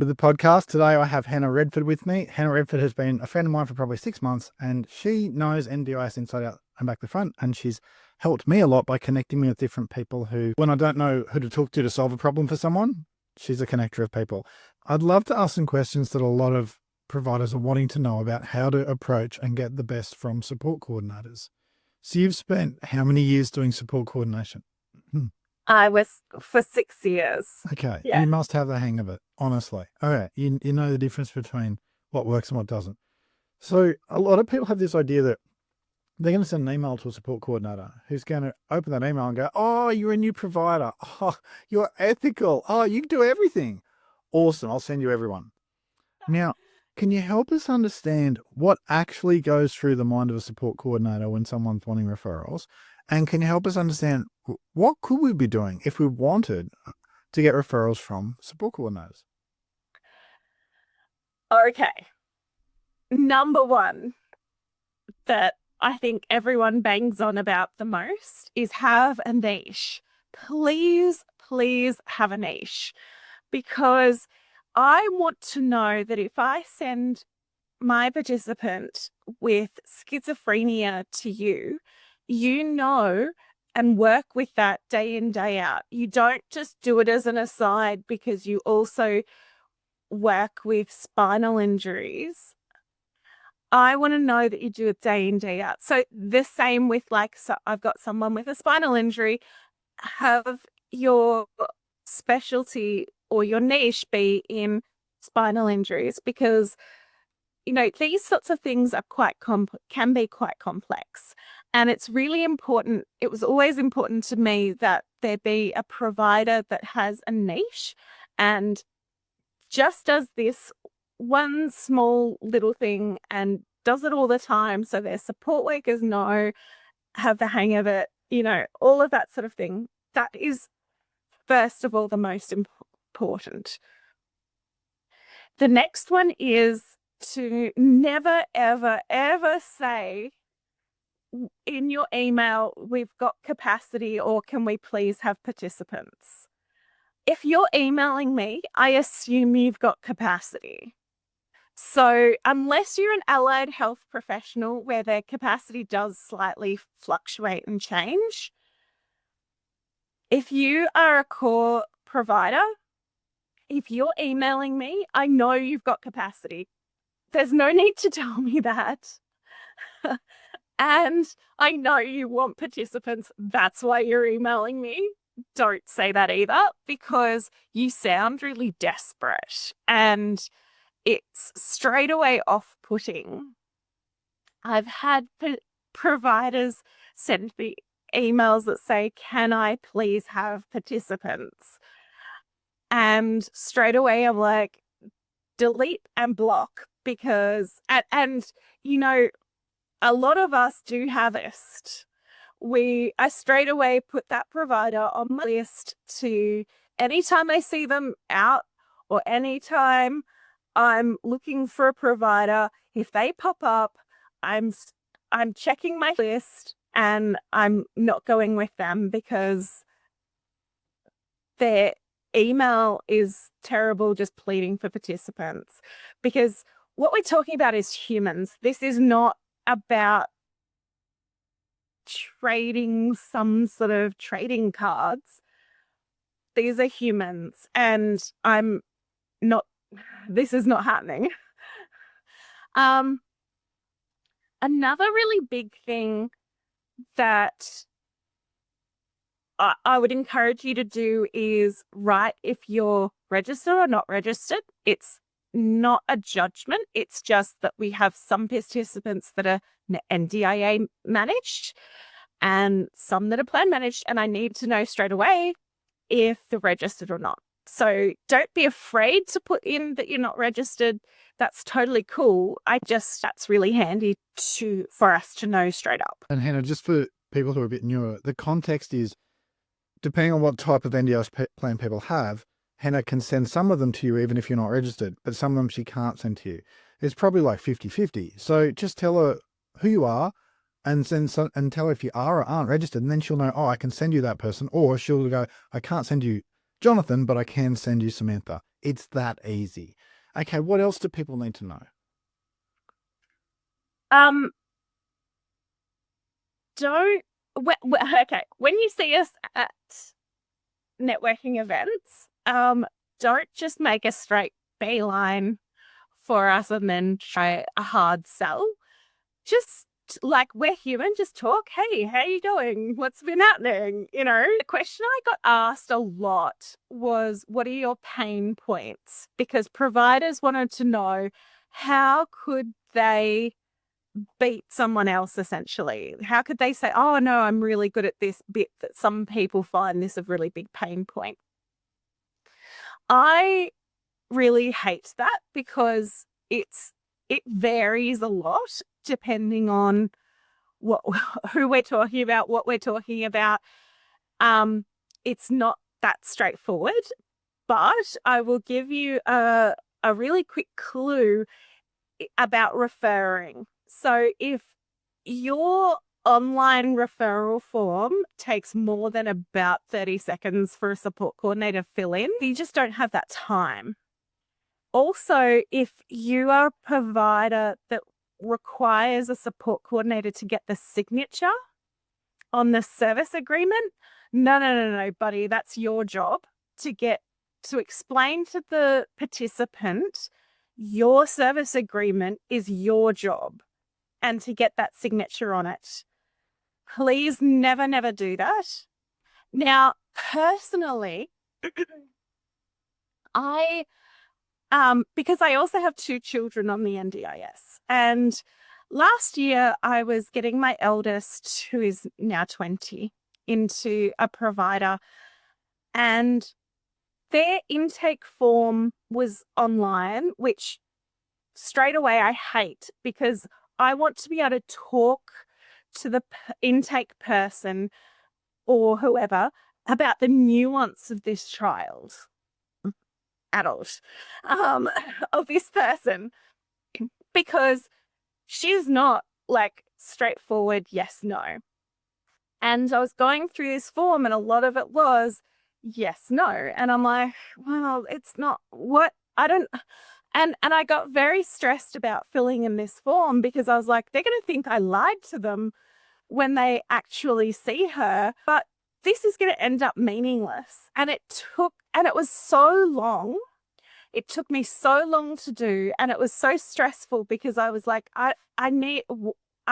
To the podcast. Today I have Hannah Redford with me. Hannah Redford has been a friend of mine for probably 6 months, and she knows NDIS inside out and back to front, and she's helped me a lot by connecting me with different people who, when I don't know who to talk to solve a problem for someone, she's a connector of people. I'd love to ask some questions that a lot of providers are wanting to know about how to approach and get the best from support coordinators. So you've spent how many years doing support coordination? I was for 6 years. Okay, Yeah. you must have the hang of it, honestly. Okay, you know the difference between what works and what doesn't. So a lot of people have this idea that they're going to send an email to a support coordinator who's going to open that email and go, oh, you're a new provider. Oh, you're ethical. Oh, you can do everything. Awesome, I'll send you everyone. Now, can you help us understand what actually goes through the mind of a support coordinator when someone's wanting referrals? And can you help us understand what could we be doing if we wanted to get referrals from support coordinators? Okay. Number one that I think everyone bangs on about the most is have a niche. Please, please have a niche, because I want to know that if I send my participant with schizophrenia to you, you know, and work with that day in, day out. You don't just do it as an aside because you also work with spinal injuries. I want to know that you do it day in, day out. So the same with so I've got someone with a spinal injury. Have your specialty or your niche be in spinal injuries, because these sorts of things are can be quite complex. And it's really important. It was always important to me that there be a provider that has a niche and just does this one small little thing and does it all the time. So their support workers have the hang of it, all of that sort of thing. That is, first of all, the most important. The next one is to never, ever, ever say in your email, we've got capacity, or can we please have participants? If you're emailing me, I assume you've got capacity. So unless you're an allied health professional where their capacity does slightly fluctuate and change, if you are a core provider, if you're emailing me, I know you've got capacity. There's no need to tell me that. And I know you want participants. That's why you're emailing me. Don't say that either, because you sound really desperate and it's straight away off-putting. I've had providers send me emails that say, can I please have participants? And straight away I'm like, delete and block, because, and a lot of us do have this. I straight away put that provider on my list to, anytime I see them out or anytime I'm looking for a provider, if they pop up, I'm checking my list and I'm not going with them, because their email is terrible, just pleading for participants. Because what we're talking about is humans. This is not about trading some sort of trading cards. These are humans, and this is not happening. Another really big thing that I would encourage you to do is write if you're registered or not registered. It's not a judgment. It's just that we have some participants that are NDIA managed and some that are plan managed, and I need to know straight away if they're registered or not. So don't be afraid to put in that you're not registered. That's totally cool. That's really handy for us to know straight up. And Hannah, just for people who are a bit newer, the context is, depending on what type of NDIS plan people have, Hannah can send some of them to you even if you're not registered, but some of them she can't send to you. It's probably like 50-50. So just tell her who you are and tell her if you are or aren't registered, and then she'll know, oh, I can send you that person, or she'll go, I can't send you Jonathan, but I can send you Samantha. It's that easy. Okay, what else do people need to know? Um, don't, okay, when you see us at networking events, don't just make a straight beeline for us and then try a hard sell. Just like, we're human, just talk. Hey, how you doing? What's been happening? The question I got asked a lot was, what are your pain points? Because providers wanted to know, how could they beat someone else, essentially? How could they say, oh no, I'm really good at this bit that some people find this a really big pain point? I really hate that, because it varies a lot depending on what who we're talking about, what we're talking about. It's not that straightforward, but I will give you a really quick clue about referring. So if your online referral form takes more than about 30 seconds for a support coordinator to fill in, you just don't have that time. Also, if you are a provider that requires a support coordinator to get the signature on the service agreement, no, buddy, that's your job to explain to the participant your service agreement is your job, and to get that signature on it. Please never do that. Now, personally, I because I also have 2 children on the NDIS. And last year I was getting my eldest, who is now 20, into a provider, and their intake form was online, which straight away I hate, because I want to be able to talk to the intake person or whoever about the nuance of this child, adult, of this person, because she's not like straightforward yes, no. And I was going through this form and a lot of it was yes, no. And I'm like, well, it's not what I don't. And I got very stressed about filling in this form, because I was like, they're going to think I lied to them when they actually see her. But this is going to end up meaningless. And it was so long. It took me so long to do, and it was so stressful, because I was like, I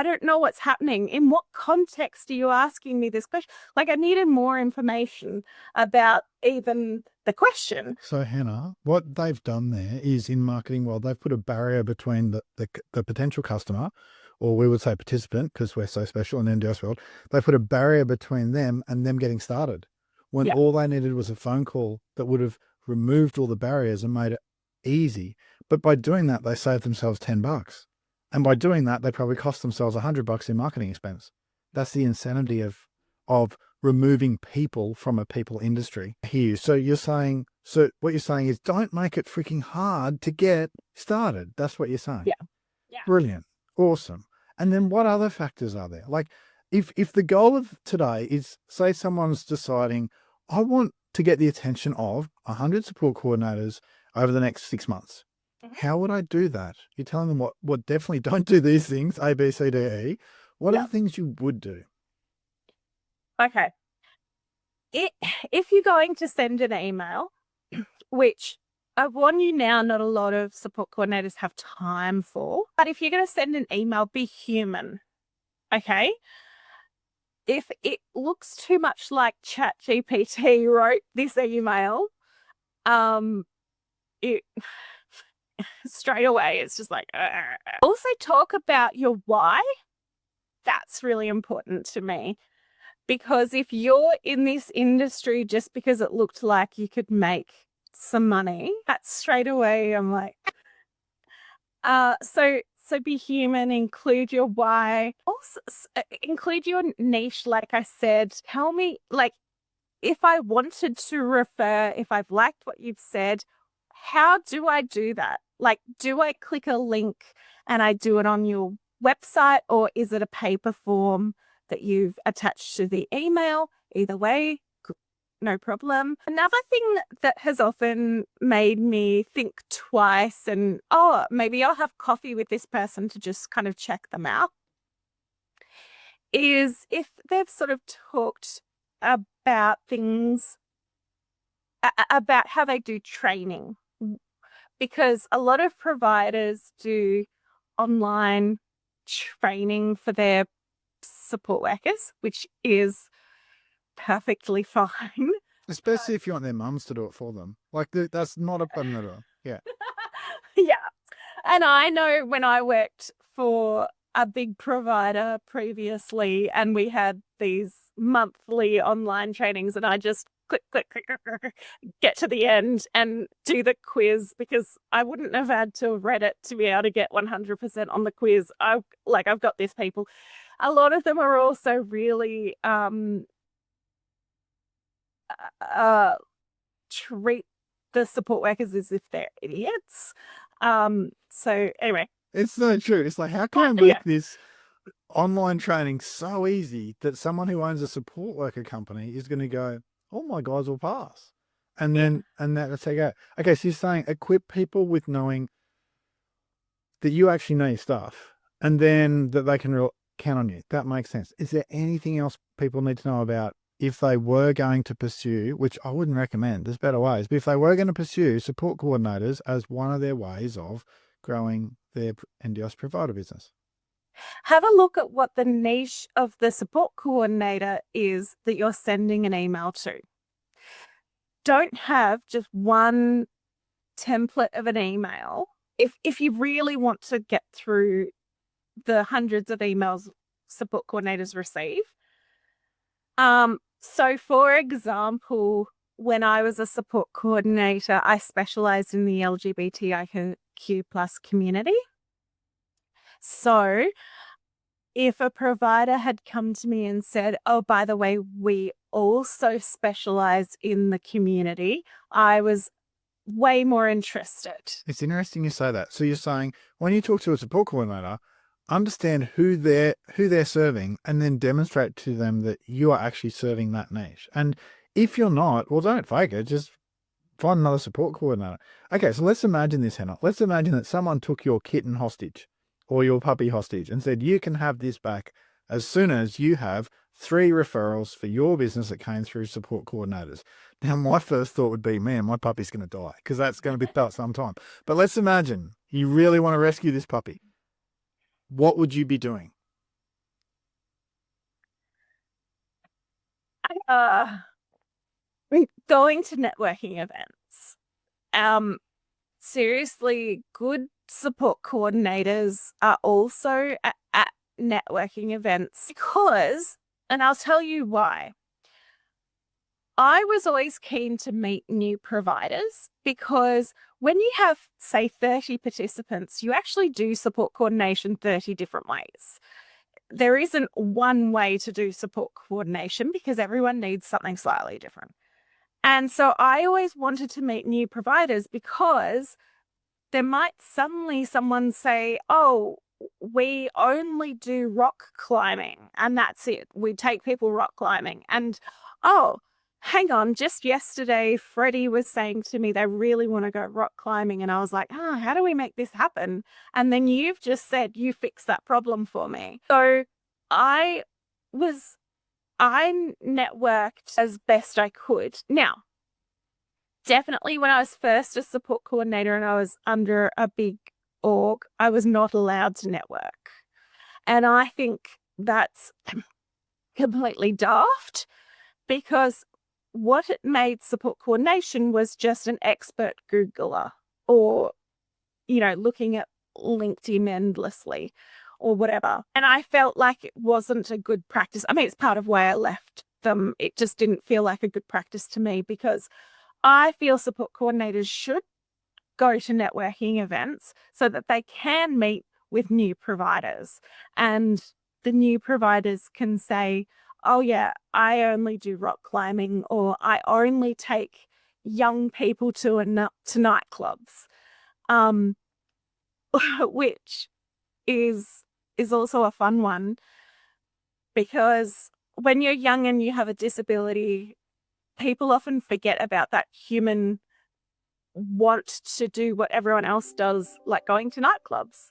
don't know what's happening. In what context are you asking me this question? Like, I needed more information about even the question. So, Hannah, what they've done there is, in marketing world, they've put a barrier between the potential customer, or we would say participant, because we're so special in NDIS world. They put a barrier between them and them getting started, when Yeah. all they needed was a phone call that would have removed all the barriers and made it easy. But by doing that, they saved themselves $10. And by doing that, they probably cost themselves $100 in marketing expense. That's the insanity of removing people from a people industry here. So what you're saying is, don't make it freaking hard to get started. That's what you're saying. Yeah. Yeah. Brilliant. Awesome. And then what other factors are there? Like, if the goal of today is, say someone's deciding, I want to get the attention of 100 support coordinators over the next 6 months. How would I do that? You're telling them what definitely don't do these things, A, B, C, D, E. What are the things you would do? Okay. If you're going to send an email, which I warn you now, not a lot of support coordinators have time for, but if you're going to send an email, be human. Okay? If it looks too much like ChatGPT wrote this email, it straight away it's just like, Also talk about your why. That's really important to me, because if you're in this industry just because it looked like you could make some money, that's straight away I'm like, so be human, include your why, also include your niche. Like I said, tell me, like, if I wanted to refer, if I've liked what you've said, how do I do that? Like, do I click a link and I do it on your website, or is it a paper form that you've attached to the email? Either way, no problem. Another thing that has often made me think twice and, oh, maybe I'll have coffee with this person to just kind of check them out, is if they've sort of talked about things, about how they do training. Because a lot of providers do online training for their support workers, which is perfectly fine. Especially if you want their mums to do it for them. Like, that's not a problem at all. Yeah. Yeah. And I know when I worked for a big provider previously and we had these monthly online trainings and I just click, click, click, click, click, get to the end and do the quiz because I wouldn't have had to have read it to be able to get 100% on the quiz. I've got this, people. A lot of them are also really treat the support workers as if they're idiots. So anyway. It's so true. It's like, how can I make this online training so easy that someone who owns a support worker company is going to go, all my guys will pass. And then, that's how you go. Okay, so you're saying equip people with knowing that you actually know your stuff and then that they can count on you. That makes sense. Is there anything else people need to know about if they were going to pursue, which I wouldn't recommend, there's better ways, but if they were going to pursue support coordinators as one of their ways of growing their NDIS provider business? Have a look at what the niche of the support coordinator is that you're sending an email to. Don't have just one template of an email. If you really want to get through the hundreds of emails support coordinators receive. So for example, when I was a support coordinator, I specialized in the LGBTIQ plus community. So if a provider had come to me and said, oh, by the way, we also specialize in the community, I was way more interested. It's interesting you say that. So you're saying when you talk to a support coordinator, understand who they're serving and then demonstrate to them that you are actually serving that niche. And if you're not, well, don't fake it. Just find another support coordinator. Okay, so let's imagine this, Hannah. Let's imagine that someone took your kitten hostage or your puppy hostage and said, you can have this back as soon as you have 3 referrals for your business that came through support coordinators. Now, my first thought would be, man, my puppy's going to die because that's going to be felt sometime. But let's imagine you really want to rescue this puppy. What would you be doing? Going to networking events. Seriously, good support coordinators are also at networking events because, and I'll tell you why. I was always keen to meet new providers because when you have, say, 30 participants, you actually do support coordination 30 different ways. There isn't one way to do support coordination because everyone needs something slightly different. And so I always wanted to meet new providers because there might suddenly someone say, oh, we only do rock climbing and that's it. We take people rock climbing. And, oh, hang on, just yesterday, Freddie was saying to me they really want to go rock climbing. And I was like, how do we make this happen? And then you've just said you fix that problem for me. So I networked as best I could. Now, definitely when I was first a support coordinator and I was under a big org, I was not allowed to network. And I think that's completely daft because what it made support coordination was just an expert Googler or, looking at LinkedIn endlessly or whatever. And I felt like it wasn't a good practice. I mean, it's part of why I left them. It just didn't feel like a good practice to me because I feel support coordinators should go to networking events so that they can meet with new providers and the new providers can say, oh yeah, I only do rock climbing or I only take young people to nightclubs, which is also a fun one because when you're young and you have a disability, people often forget about that human want to do what everyone else does, like going to nightclubs.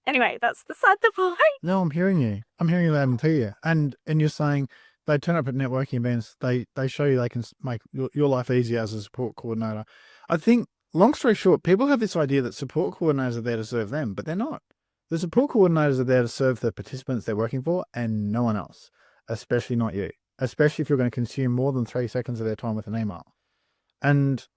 Anyway, that's beside the point. No, I'm hearing you. I'm hearing you loud and clear. And you're saying they turn up at networking events. They show you they can make your life easier as a support coordinator. I think, long story short, people have this idea that support coordinators are there to serve them, but they're not. The support coordinators are there to serve the participants they're working for and no one else, especially not you, especially if you're going to consume more than 3 seconds of their time with an email. And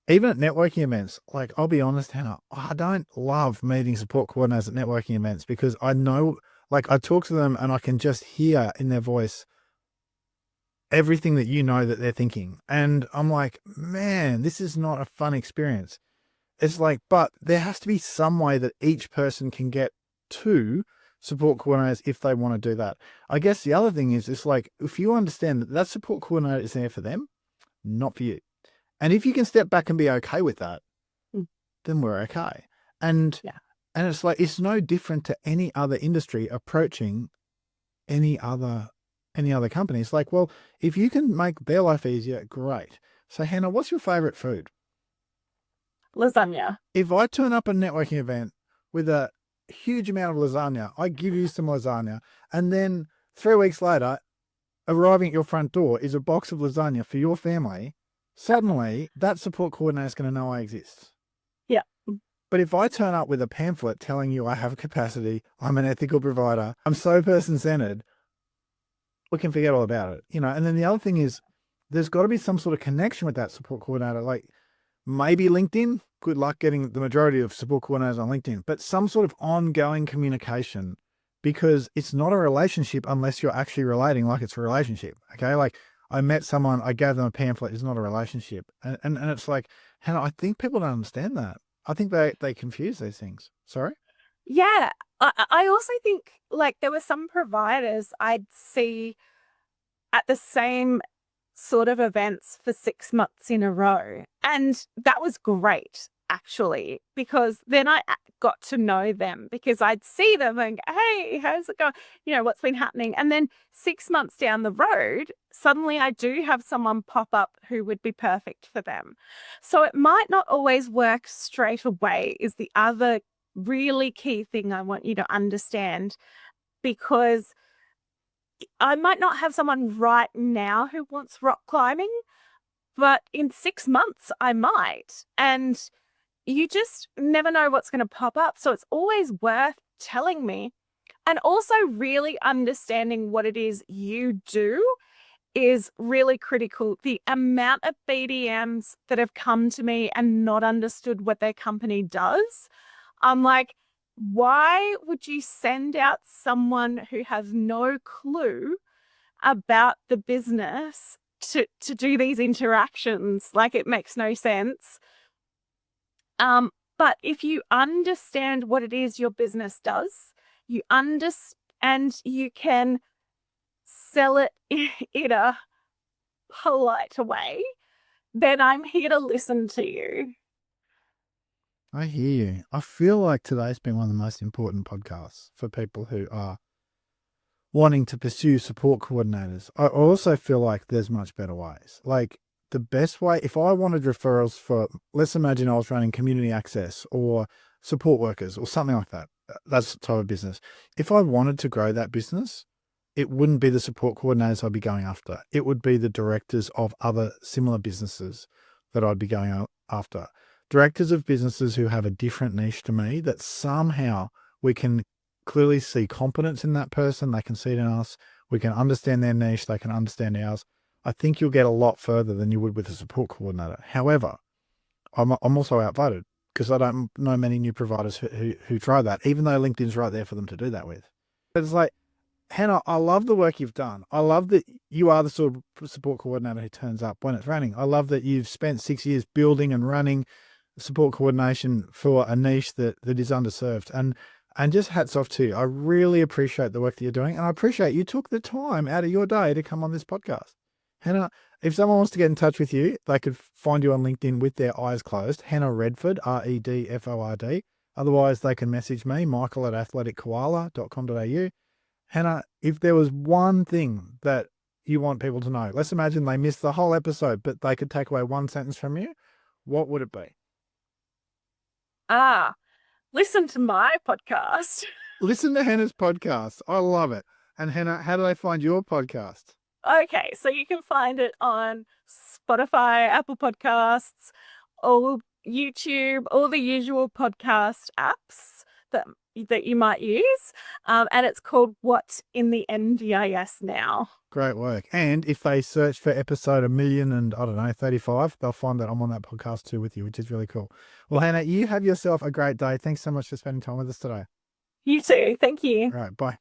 even at networking events, like, I'll be honest, Hannah, I don't love meeting support coordinators at networking events because I know, like, I talk to them and I can just hear in their voice everything that you know that they're thinking. And I'm like, man, this is not a fun experience. It's like, but there has to be some way that each person can get to support coordinators if they want to do that. I guess the other thing is, it's like, if you understand that that support coordinator is there for them, not for you. And if you can step back and be okay with that, then we're okay. And and it's like, it's no different to any other industry approaching any other company. It's like, well, if you can make their life easier, great. So Hannah, what's your favorite food? Lasagna. If I turn up a networking event with a huge amount of lasagna, I give you some lasagna, and then 3 weeks later, arriving at your front door is a box of lasagna for your family, suddenly that support coordinator is going to know I exist. Yeah. But if I turn up with a pamphlet telling you I have a capacity, I'm an ethical provider, I'm so person-centered, we can forget all about it, And then the other thing is, there's got to be some sort of connection with that support coordinator, like maybe LinkedIn. Good luck getting the majority of support coordinators on LinkedIn, but some sort of ongoing communication, because it's not a relationship unless you're actually relating like it's a relationship. Okay. Like, I met someone, I gave them a pamphlet, it's not a relationship. And it's like, Hannah, I think people don't understand that. I think they confuse these things. Sorry? Yeah. I also think, like, there were some providers I'd see at the same sort of events for 6 months in a row. And that was great, actually, because then I got to know them, because I'd see them and go, hey, how's it going? What's been happening? And then 6 months down the road, suddenly I do have someone pop up who would be perfect for them. So it might not always work straight away, is the other really key thing I want you to understand, because I might not have someone right now who wants rock climbing, but in 6 months I might. And you just never know what's going to pop up. So it's always worth telling me, and also really understanding what it is you do is really critical. The amount of BDMs that have come to me and not understood what their company does, I'm like, why would you send out someone who has no clue about the business to do these interactions? Like, it makes no sense. But if you understand what it is your business does, you understand, you can sell it in a polite way, then I'm here to listen to you. I hear you. I feel like today's been one of the most important podcasts for people who are wanting to pursue support coordinators. I also feel like there's much better ways. Like, the best way, if I wanted referrals for, let's imagine I was running community access or support workers or something like that. That's the type of business. If I wanted to grow that business, it wouldn't be the support coordinators I'd be going after. It would be the directors of other similar businesses that I'd be going after. Directors of businesses who have a different niche to me, that somehow we can clearly see competence in that person. They can see it in us. We can understand their niche. They can understand ours. I think you'll get a lot further than you would with a support coordinator. However, I'm also outvoted because I don't know many new providers who try that, even though LinkedIn's right there for them to do that with. But it's like, Hannah, I love the work you've done. I love that you are the sort of support coordinator who turns up when it's running. I love that you've spent 6 years building and running support coordination for a niche that is underserved. And just hats off to you. I really appreciate the work that you're doing. And I appreciate you took the time out of your day to come on this podcast. Hannah, if someone wants to get in touch with you, they could find you on LinkedIn with their eyes closed. Hannah Redford, Redford. Otherwise, they can message me, michael@athletickoala.com.au. Hannah, if there was one thing that you want people to know? Let's imagine they missed the whole episode, but they could take away one sentence from you. What would it be? Listen to my podcast. Listen to Hannah's podcast. I love it. And Hannah, how do they find your podcast? Okay, so you can find it on Spotify, Apple Podcasts, all YouTube, all the usual podcast apps that you might use. And it's called What's in the NDIS Now. Great work. And if they search for episode 1,035, they'll find that I'm on that podcast too with you, which is really cool. Well, Hannah, you have yourself a great day. Thanks so much for spending time with us today. You too. Thank you. All right. Bye.